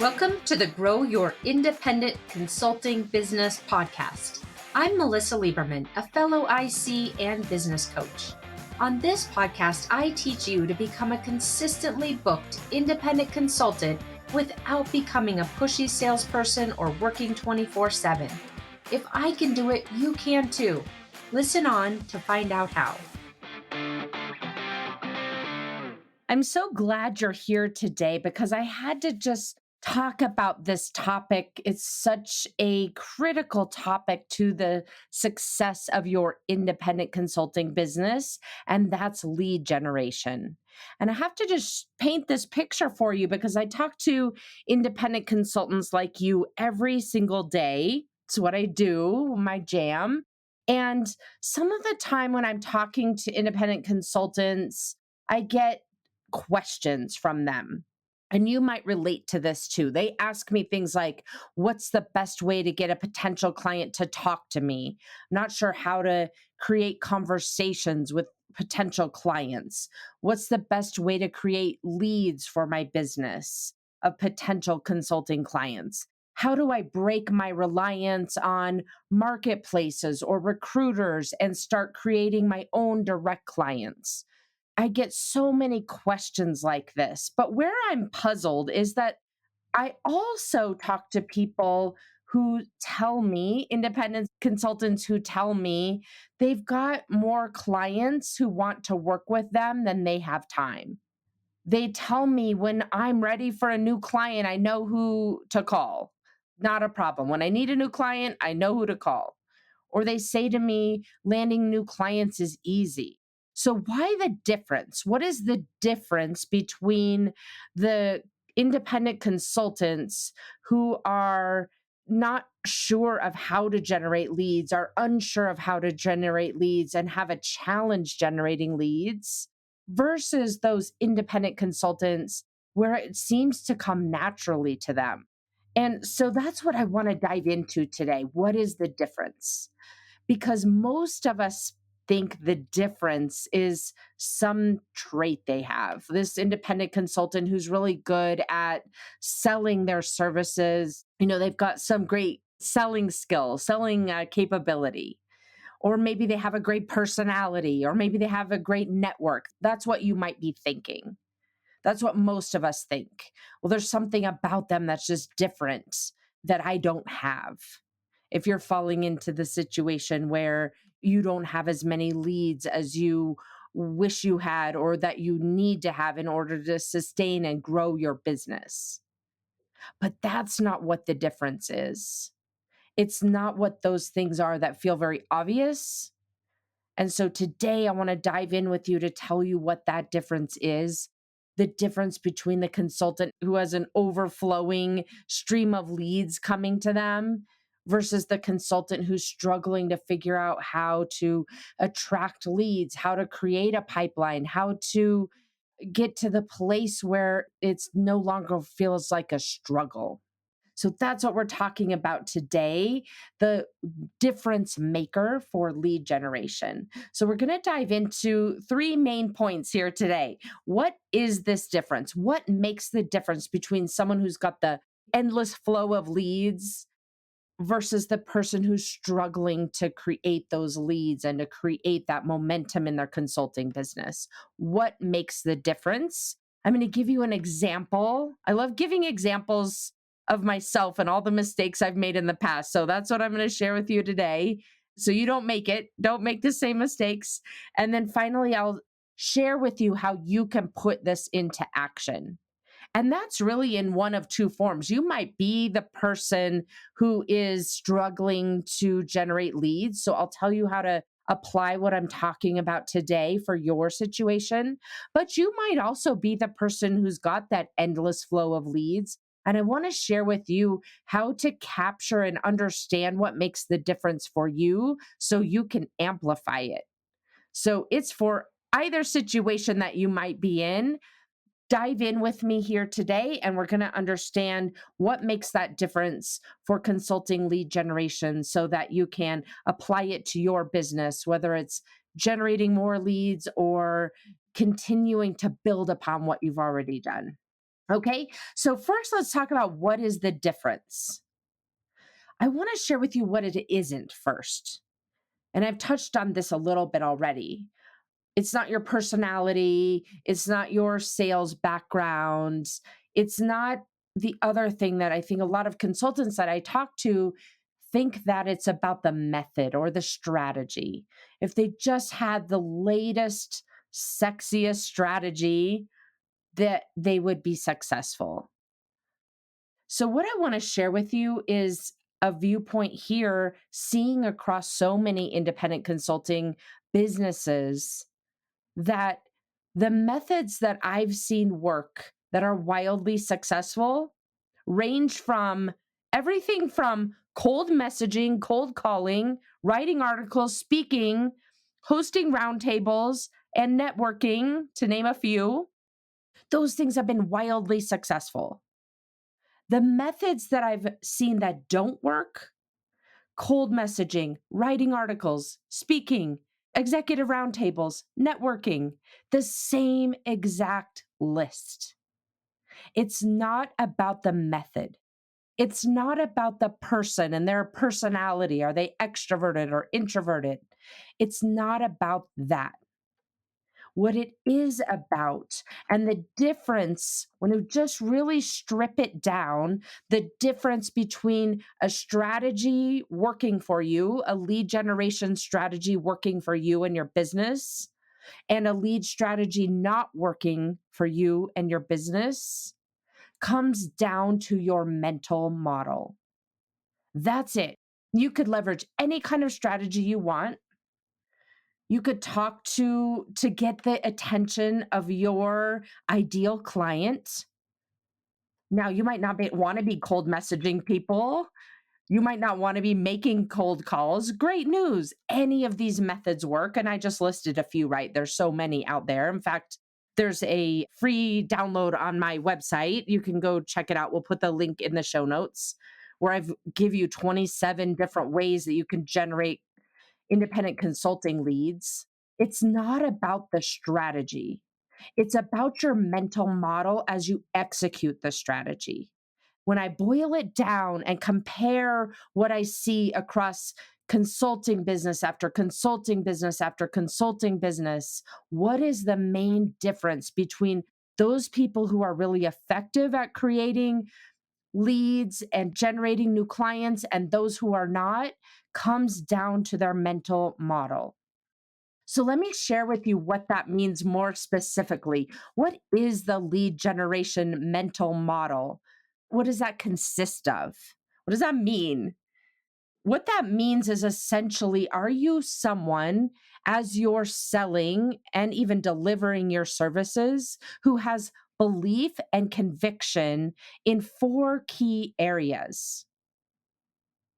Welcome to the Grow Your Independent Consulting Business podcast. I'm Melissa Lieberman, a fellow IC and business coach. On this podcast, I teach you to become a consistently booked independent consultant without becoming a pushy salesperson or working 24/7. If I can do it, you can too. Listen on to find out how. I'm so glad you're here today because I had to just talk about this topic. It's such a critical topic to the success of your independent consulting business, and that's lead generation. And I have to just paint this picture for you because I talk to independent consultants like you every single day. It's what I do, my jam. And some of the time when I'm talking to independent consultants, I get questions from them. And you might relate to this too. They ask me things like, what's the best way to get a potential client to talk to me? I'm not sure how to create conversations with potential clients. What's the best way to create leads for my business of potential consulting clients? How do I break my reliance on marketplaces or recruiters and start creating my own direct clients? I get so many questions like this. But where I'm puzzled is that I also talk to people who tell me, independent consultants who tell me they've got more clients who want to work with them than they have time. They tell me when I'm ready for a new client, I know who to call. Not a problem. When I need a new client, I know who to call. Or they say to me, landing new clients is easy. So, why the difference? What is the difference between the independent consultants who are not sure of how to generate leads, are unsure of how to generate leads, and have a challenge generating leads versus those independent consultants where it seems to come naturally to them? And so that's what I want to dive into today. What is the difference? Because most of us think the difference is some trait they have. This independent consultant who's really good at selling their services, they've got some great selling skills, selling capability. Or maybe they have a great personality, or maybe they have a great network. That's what you might be thinking. That's what most of us think. Well, there's something about them that's just different that I don't have. If you're falling into the situation where you don't have as many leads as you wish you had or that you need to have in order to sustain and grow your business. But that's not what the difference is. It's not what those things are that feel very obvious. And so today I want to dive in with you to tell you what that difference is. The difference between the consultant who has an overflowing stream of leads coming to them versus the consultant who's struggling to figure out how to attract leads, how to create a pipeline, how to get to the place where it's no longer feels like a struggle. So that's what we're talking about today, the difference maker for lead generation. So we're going to dive into three main points here today. What is this difference? What makes the difference between someone who's got the endless flow of leads versus the person who's struggling to create those leads and to create that momentum in their consulting business? What makes the difference? I'm going to give you an example. I love giving examples of myself and all the mistakes I've made in the past. So that's what I'm going to share with you today. So you don't make the same mistakes. And then finally, I'll share with you how you can put this into action. And that's really in one of two forms. You might be the person who is struggling to generate leads. So I'll tell you how to apply what I'm talking about today for your situation. But you might also be the person who's got that endless flow of leads. And I want to share with you how to capture and understand what makes the difference for you so you can amplify it. So it's for either situation that you might be in. Dive in with me here today, and we're going to understand what makes that difference for consulting lead generation so that you can apply it to your business, whether it's generating more leads or continuing to build upon what you've already done. Okay. So, first, let's talk about what is the difference. I want to share with you what it isn't first. And I've touched on this a little bit already. It's not your personality, it's not your sales background, it's not the other thing that I think a lot of consultants that I talk to think that it's about the method or the strategy. If they just had the latest, sexiest strategy, that they would be successful. So, what I want to share with you is a viewpoint here, seeing across so many independent consulting businesses that the methods that I've seen work that are wildly successful range from everything from cold messaging, cold calling, writing articles, speaking, hosting roundtables, and networking, to name a few. Those things have been wildly successful. The methods that I've seen that don't work: cold messaging, writing articles, speaking, executive roundtables, networking, the same exact list. It's not about the method. It's not about the person and their personality. Are they extroverted or introverted? It's not about that. What it is about, and the difference when you just really strip it down, the difference between a strategy working for you, a lead generation strategy working for you and your business, and a lead strategy not working for you and your business, comes down to your mental model. That's it. You could leverage any kind of strategy you want. You could talk to get the attention of your ideal client. Now, you might not want to be cold messaging people. You might not want to be making cold calls. Great news. Any of these methods work. And I just listed a few, right? There's so many out there. In fact, there's a free download on my website. You can go check it out. We'll put the link in the show notes where I've give you 27 different ways that you can generate independent consulting leads. It's not about the strategy. It's about your mental model as you execute the strategy. When I boil it down and compare what I see across consulting business after consulting business after consulting business, what is the main difference between those people who are really effective at creating leads and generating new clients and those who are not, comes down to their mental model. So let me share with you what that means more specifically. What is the lead generation mental model? What does that consist of? What does that mean? What that means is essentially, are you someone, as you're selling and even delivering your services, who has belief and conviction in four key areas?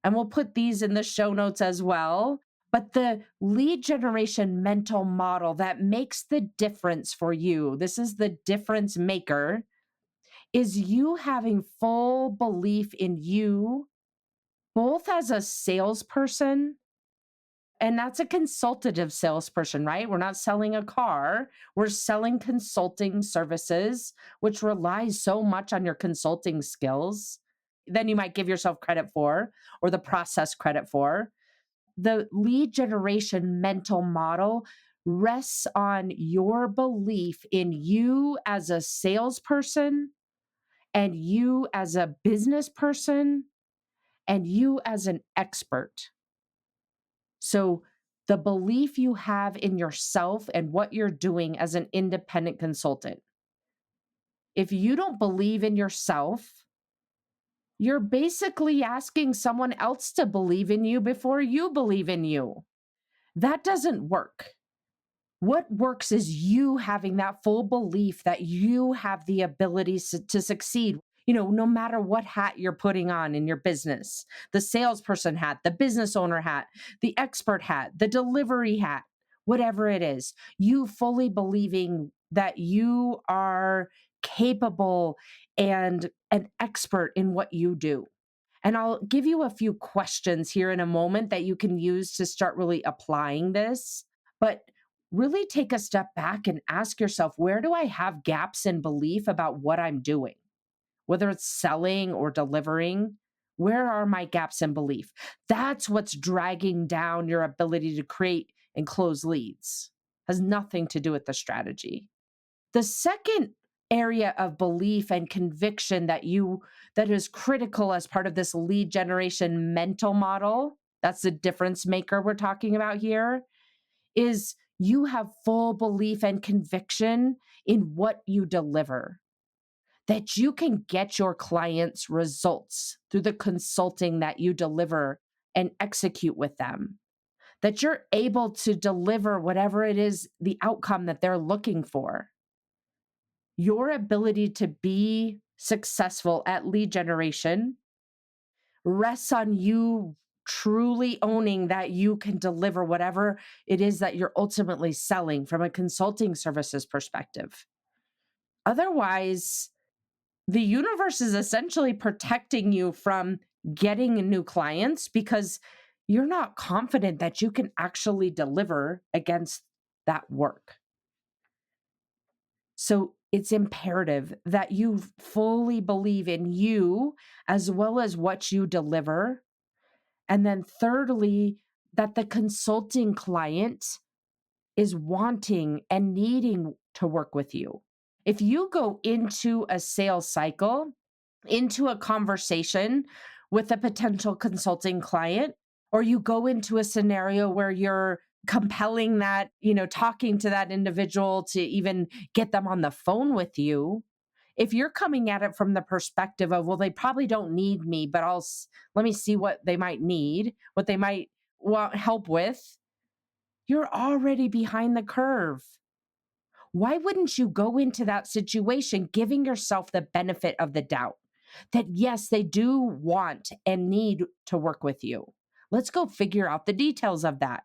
And we'll put these in the show notes as well. But the lead generation mental model that makes the difference for you, this is the difference maker, is you having full belief in you, both as a salesperson, and that's a consultative salesperson, right? We're not selling a car, we're selling consulting services, which relies so much on your consulting skills. Then you might give yourself credit for, or the process credit for. The lead generation mental model rests on your belief in you as a salesperson, and you as a business person, and you as an expert. So, the belief you have in yourself and what you're doing as an independent consultant. If you don't believe in yourself, you're basically asking someone else to believe in you before you believe in you. That doesn't work. What works is you having that full belief that you have the ability to succeed, no matter what hat you're putting on in your business: the salesperson hat, the business owner hat, the expert hat, the delivery hat, whatever it is, you fully believing that you are capable and an expert in what you do. And I'll give you a few questions here in a moment that you can use to start really applying this. But really take a step back and ask yourself, where do I have gaps in belief about what I'm doing? Whether it's selling or delivering, where are my gaps in belief? That's what's dragging down your ability to create and close leads. Has nothing to do with the strategy. The second area of belief and conviction that is critical as part of this lead generation mental model, that's the difference maker we're talking about here, is you have full belief and conviction in what you deliver, that you can get your clients results through the consulting that you deliver and execute with them, that you're able to deliver whatever it is, the outcome that they're looking for. Your ability to be successful at lead generation rests on you truly owning that you can deliver whatever it is that you're ultimately selling from a consulting services perspective. Otherwise, the universe is essentially protecting you from getting new clients because you're not confident that you can actually deliver against that work. So it's imperative that you fully believe in you as well as what you deliver. And then, thirdly, that the consulting client is wanting and needing to work with you. If you go into a sales cycle, into a conversation with a potential consulting client, or you go into a scenario where you're compelling that, talking to that individual to even get them on the phone with you, if you're coming at it from the perspective of, well, they probably don't need me, but let me see what they might need, what they might want help with, you're already behind the curve. Why wouldn't you go into that situation giving yourself the benefit of the doubt that yes, they do want and need to work with you? Let's go figure out the details of that.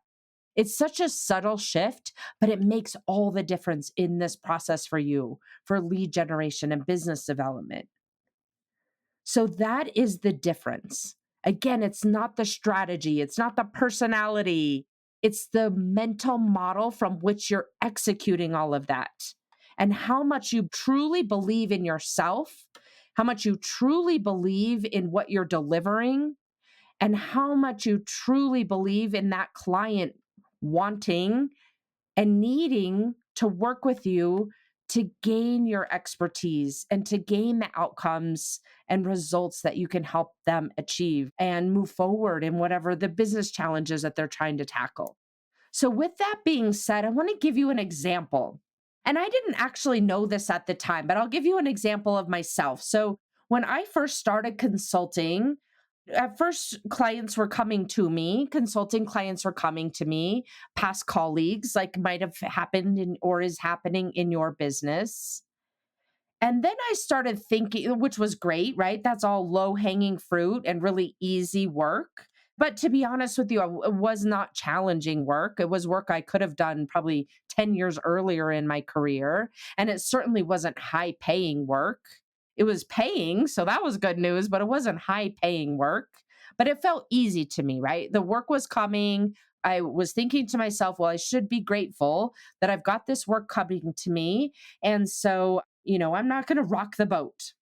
It's such a subtle shift, but it makes all the difference in this process for you for lead generation and business development. So that is the difference. Again, it's not the strategy, it's not the personality, it's the mental model from which you're executing all of that. And how much you truly believe in yourself, how much you truly believe in what you're delivering, and how much you truly believe in that client wanting and needing to work with you to gain your expertise and to gain the outcomes and results that you can help them achieve and move forward in whatever the business challenges that they're trying to tackle. So, with that being said, I want to give you an example. And I didn't actually know this at the time, but I'll give you an example of myself. So, when I first started consulting, at first clients were coming to me, consulting clients were coming to me, past colleagues, like might have happened in or is happening in your business. And then I started thinking, which was great, right? That's all low hanging fruit and really easy work. But to be honest with you, it was not challenging work. It was work I could have done probably 10 years earlier in my career. And it certainly wasn't high paying work. It was paying, so that was good news, but it wasn't high paying work. But it felt easy to me, right? The work was coming. I was thinking to myself, well, I should be grateful that I've got this work coming to me. And so, I'm not going to rock the boat.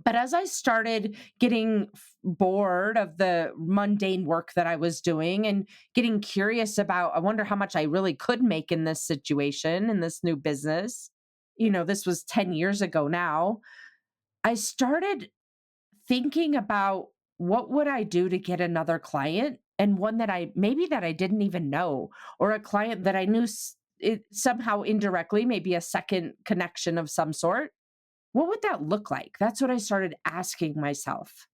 But as I started getting bored of the mundane work that I was doing and getting curious about, I wonder how much I really could make in this situation, in this new business. This was 10 years ago now. I started thinking about what would I do to get another client and one that I didn't even know, or a client that I knew it somehow indirectly, maybe a second connection of some sort. What would that look like? That's what I started asking myself.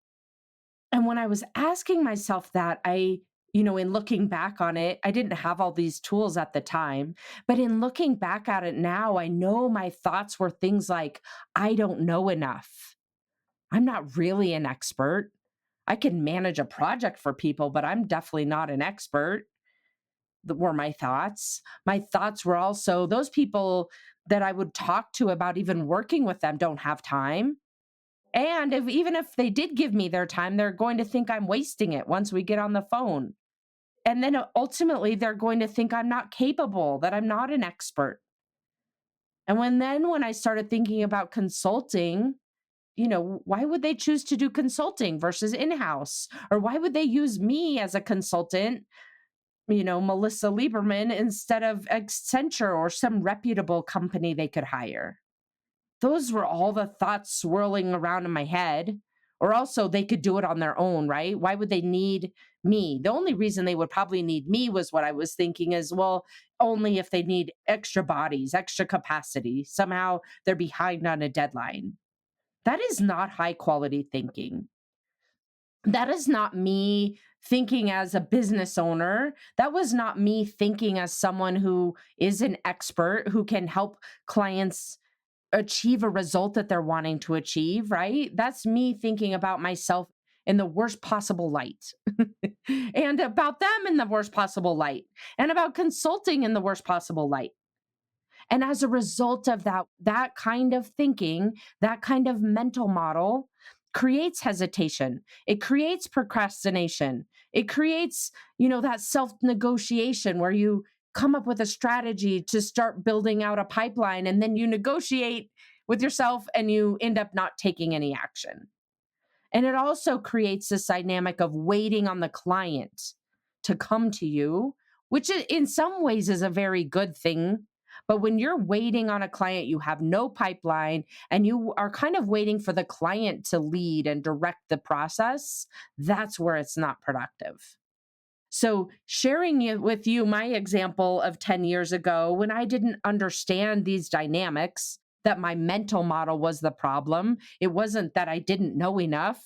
And when I was asking myself that, in looking back on it, I didn't have all these tools at the time. But in looking back at it now, I know my thoughts were things like, I don't know enough. I'm not really an expert. I can manage a project for people, but I'm definitely not an expert. Were my thoughts. My thoughts were also those people that I would talk to about even working with them don't have time. And even if they did give me their time, they're going to think I'm wasting it once we get on the phone. And then ultimately, they're going to think I'm not capable, that I'm not an expert. And when I started thinking about consulting, why would they choose to do consulting versus in-house? Or why would they use me as a consultant, Melissa Lieberman, instead of Accenture or some reputable company they could hire? Those were all the thoughts swirling around in my head. Or also, they could do it on their own, right? Why would they need me? The only reason they would probably need me was what I was thinking is, well, only if they need extra bodies, extra capacity. Somehow they're behind on a deadline. That is not high quality thinking. That is not me thinking as a business owner. That was not me thinking as someone who is an expert who can help clients achieve a result that they're wanting to achieve, right? That's me thinking about myself in the worst possible light and about them in the worst possible light and about consulting in the worst possible light. And as a result of that kind of thinking, that kind of mental model creates hesitation. It creates procrastination. It creates, that self-negotiation where you come up with a strategy to start building out a pipeline and then you negotiate with yourself and you end up not taking any action. And it also creates this dynamic of waiting on the client to come to you, which in some ways is a very good thing. But when you're waiting on a client, you have no pipeline and you are kind of waiting for the client to lead and direct the process, that's where it's not productive. So, sharing it with you my example of 10 years ago when I didn't understand these dynamics, that my mental model was the problem. It wasn't that I didn't know enough.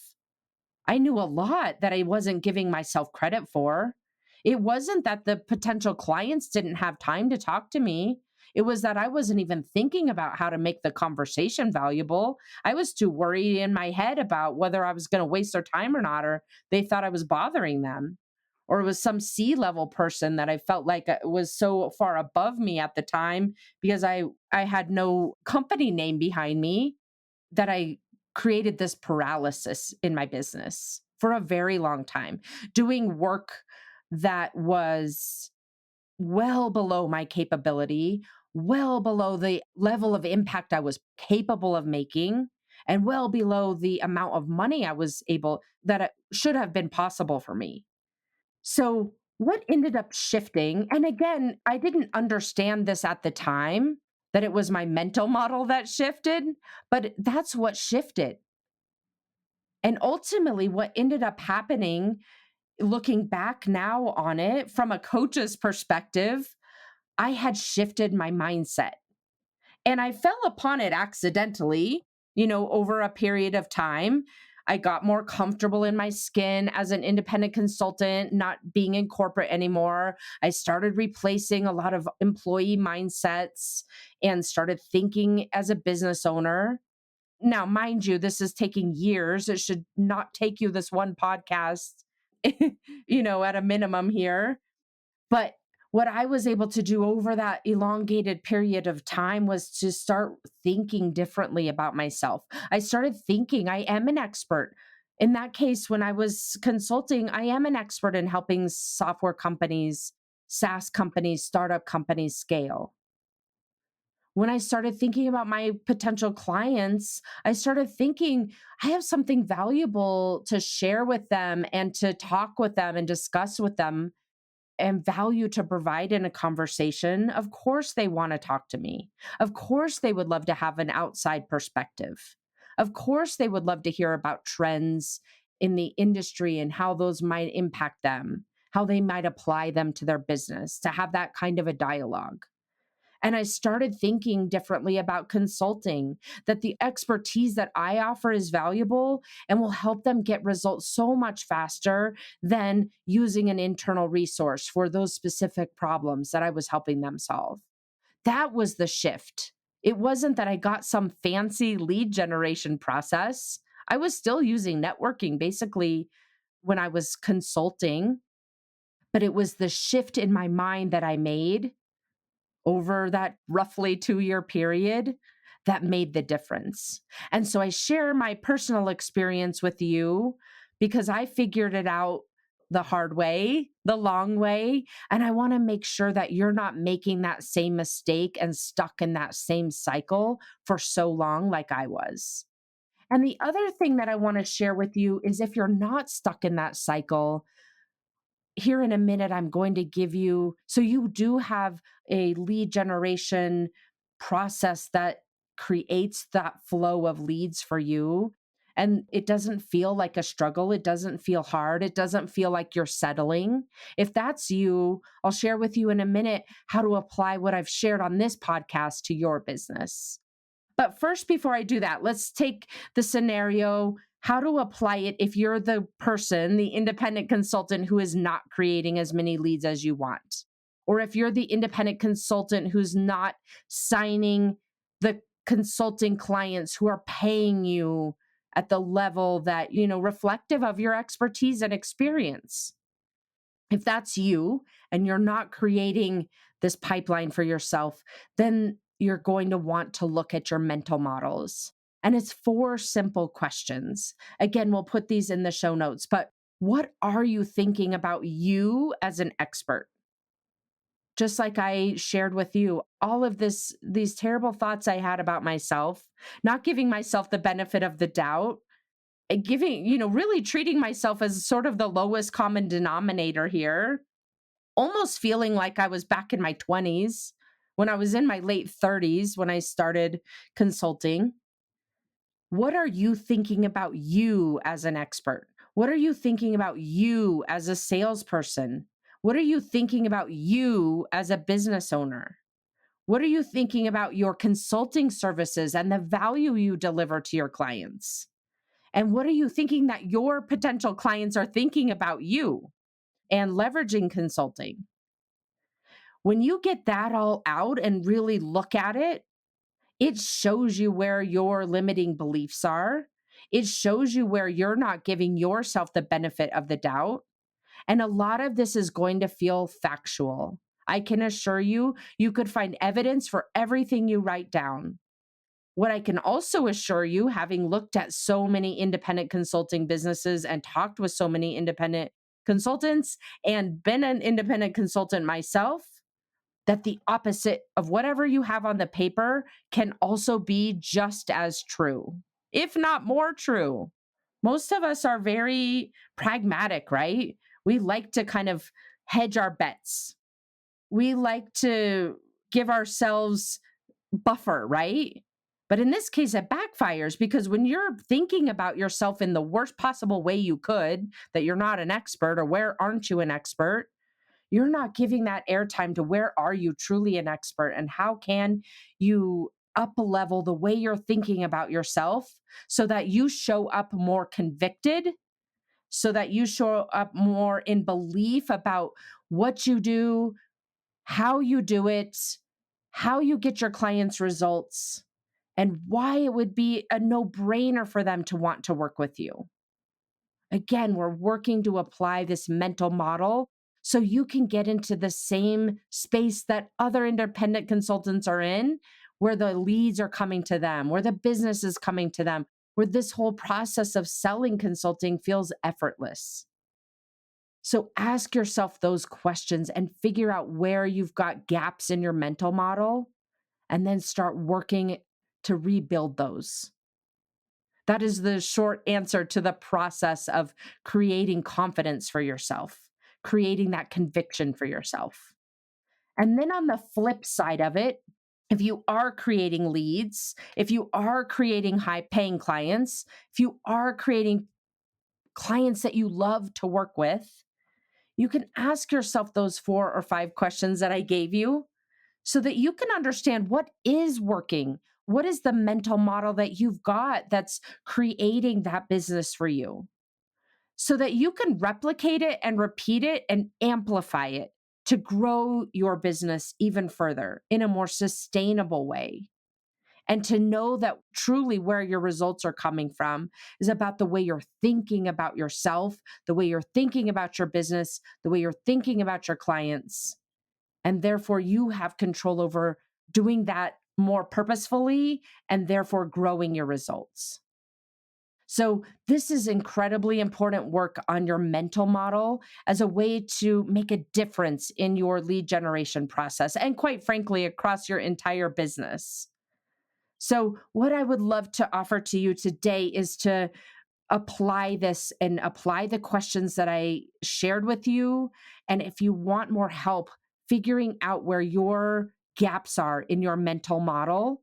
I knew a lot that I wasn't giving myself credit for. It wasn't that the potential clients didn't have time to talk to me. It was that I wasn't even thinking about how to make the conversation valuable. I was too worried in my head about whether I was going to waste their time or not, or they thought I was bothering them. Or it was some C-level person that I felt like was so far above me at the time because I had no company name behind me that I created this paralysis in my business for a very long time, doing work that was well below my capability, well below the level of impact I was capable of making, and well below the amount of money I was able that it should have been possible for me. So, what ended up shifting, and again, I didn't understand this at the time, that it was my mental model that shifted, but that's what shifted. And ultimately, what ended up happening, looking back now on it from a coach's perspective, I had shifted my mindset. And I fell upon it accidentally, over a period of time. I got more comfortable in my skin as an independent consultant, not being in corporate anymore. I started replacing a lot of employee mindsets and started thinking as a business owner. Now, mind you, this is taking years. It should not take you this one podcast, at a minimum here. But what I was able to do over that elongated period of time was to start thinking differently about myself. I started thinking I am an expert. In that case, when I was consulting, I am an expert in helping software companies, SaaS companies, startup companies scale. When I started thinking about my potential clients, I started thinking I have something valuable to share with them and to talk with them and discuss with them and value to provide in a conversation. Of course, they want to talk to me. Of course, they would love to have an outside perspective. Of course, they would love to hear about trends in the industry and how those might impact them, how they might apply them to their business, to have that kind of a dialogue. And I started thinking differently about consulting, that the expertise that I offer is valuable and will help them get results so much faster than using an internal resource for those specific problems that I was helping them solve. That was the shift. It wasn't that I got some fancy lead generation process. I was still using networking basically when I was consulting, but it was the shift in my mind that I made over that roughly 2-year period that made the difference. And so I share my personal experience with you because I figured it out the hard way, the long way. And I want to make sure that you're not making that same mistake and stuck in that same cycle for so long, like I was. And the other thing that I want to share with you is if you're not stuck in that cycle, here in a minute, I'm going to give you so you do have a lead generation process that creates that flow of leads for you. And it doesn't feel like a struggle. It doesn't feel hard. It doesn't feel like you're settling. If that's you, I'll share with you in a minute how to apply what I've shared on this podcast to your business. But first, before I do that, let's take the scenario how to apply it if you're the person, the independent consultant who is not creating as many leads as you want. Or if you're the independent consultant who's not signing the consulting clients who are paying you at the level that, reflective of your expertise and experience. If that's you and you're not creating this pipeline for yourself, then you're going to want to look at your mental models. And it's four simple questions. Again, we'll put these in the show notes, but what are you thinking about you as an expert? Just like I shared with you, all of these terrible thoughts I had about myself, not giving myself the benefit of the doubt, giving, really treating myself as sort of the lowest common denominator here, almost feeling like I was back in my 20s when I was in my late 30s when I started consulting. What are you thinking about you as an expert? What are you thinking about you as a salesperson? What are you thinking about you as a business owner? What are you thinking about your consulting services and the value you deliver to your clients? And what are you thinking that your potential clients are thinking about you and leveraging consulting? When you get that all out and really look at it, it shows you where your limiting beliefs are. It shows you where you're not giving yourself the benefit of the doubt. And a lot of this is going to feel factual. I can assure you, you could find evidence for everything you write down. What I can also assure you, having looked at so many independent consulting businesses and talked with so many independent consultants and been an independent consultant myself, that the opposite of whatever you have on the paper can also be just as true, if not more true. Most of us are very pragmatic, right? We like to kind of hedge our bets. We like to give ourselves buffer, right? But in this case, it backfires because when you're thinking about yourself in the worst possible way you could, that you're not an expert or where aren't you an expert, you're not giving that airtime to where are you truly an expert and how can you up level the way you're thinking about yourself so that you show up more convicted, so that you show up more in belief about what you do, how you do it, how you get your clients results, and why it would be a no brainer for them to want to work with you. Again, we're working to apply this mental model so you can get into the same space that other independent consultants are in, where the leads are coming to them, where the business is coming to them, where this whole process of selling consulting feels effortless. So ask yourself those questions and figure out where you've got gaps in your mental model, and then start working to rebuild those. That is the short answer to the process of creating confidence for yourself, creating that conviction for yourself. And then on the flip side of it, if you are creating leads, if you are creating high paying clients, if you are creating clients that you love to work with, you can ask yourself those 4 or 5 questions that I gave you so that you can understand what is working. What is the mental model that you've got that's creating that business for you? So that you can replicate it and repeat it and amplify it to grow your business even further in a more sustainable way. And to know that truly where your results are coming from is about the way you're thinking about yourself, the way you're thinking about your business, the way you're thinking about your clients, and therefore, you have control over doing that more purposefully and therefore growing your results. So, this is incredibly important work on your mental model as a way to make a difference in your lead generation process and, quite frankly, across your entire business. So, what I would love to offer to you today is to apply this and apply the questions that I shared with you. And if you want more help figuring out where your gaps are in your mental model,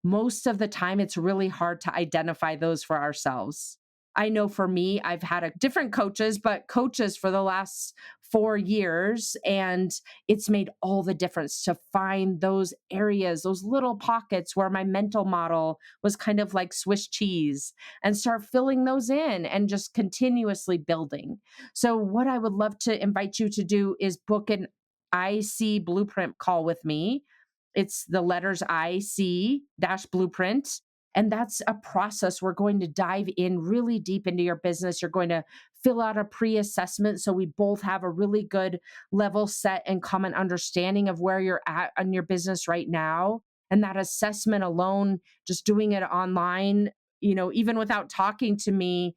most of the time it's really hard to identify those for ourselves. I know for me, I've had a different coaches, but coaches for the last 4 years, and it's made all the difference to find those areas, those little pockets where my mental model was kind of like Swiss cheese, and start filling those in and just continuously building. So, what I would love to invite you to do is book an IC blueprint call with me. It's the letters IC dash blueprint. And that's a process. We're going to dive in really deep into your business. You're going to fill out a pre assessment so we both have a really good level set and common understanding of where you're at on your business right now. And that assessment alone, just doing it online, even without talking to me,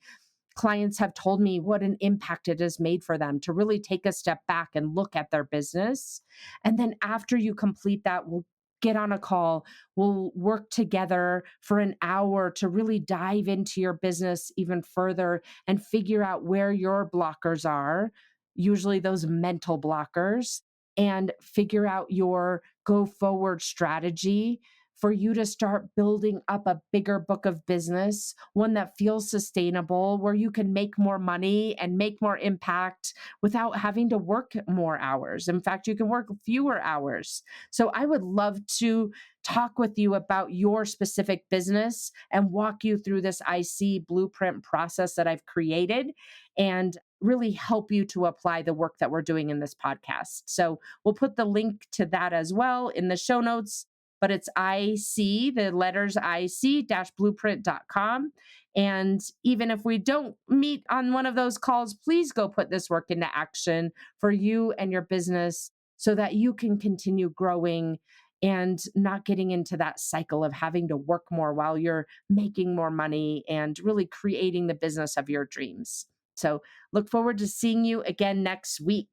clients have told me what an impact it has made for them to really take a step back and look at their business. And then after you complete that, we'll get on a call. We'll work together for an hour to really dive into your business even further and figure out where your blockers are, usually those mental blockers, and figure out your go forward strategy for you to start building up a bigger book of business, one that feels sustainable, where you can make more money and make more impact without having to work more hours. In fact, you can work fewer hours. So I would love to talk with you about your specific business and walk you through this IC blueprint process that I've created and really help you to apply the work that we're doing in this podcast. So we'll put the link to that as well in the show notes, but it's IC, the letters IC blueprint.com. And even if we don't meet on one of those calls, please go put this work into action for you and your business so that you can continue growing and not getting into that cycle of having to work more while you're making more money and really creating the business of your dreams. So look forward to seeing you again next week.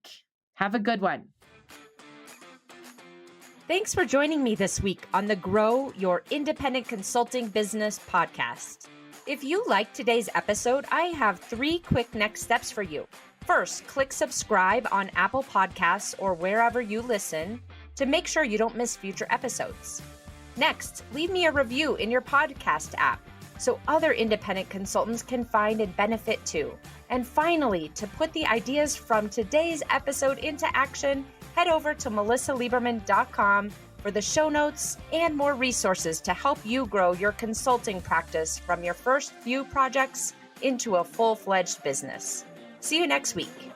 Have a good one. Thanks for joining me this week on the Grow Your Independent Consulting Business podcast. If you liked today's episode, I have 3 quick next steps for you. First, click subscribe on Apple Podcasts or wherever you listen to make sure you don't miss future episodes. Next, leave me a review in your podcast app so other independent consultants can find and benefit too. And finally, to put the ideas from today's episode into action, head over to melissalieberman.com for the show notes and more resources to help you grow your consulting practice from your first few projects into a full-fledged business. See you next week.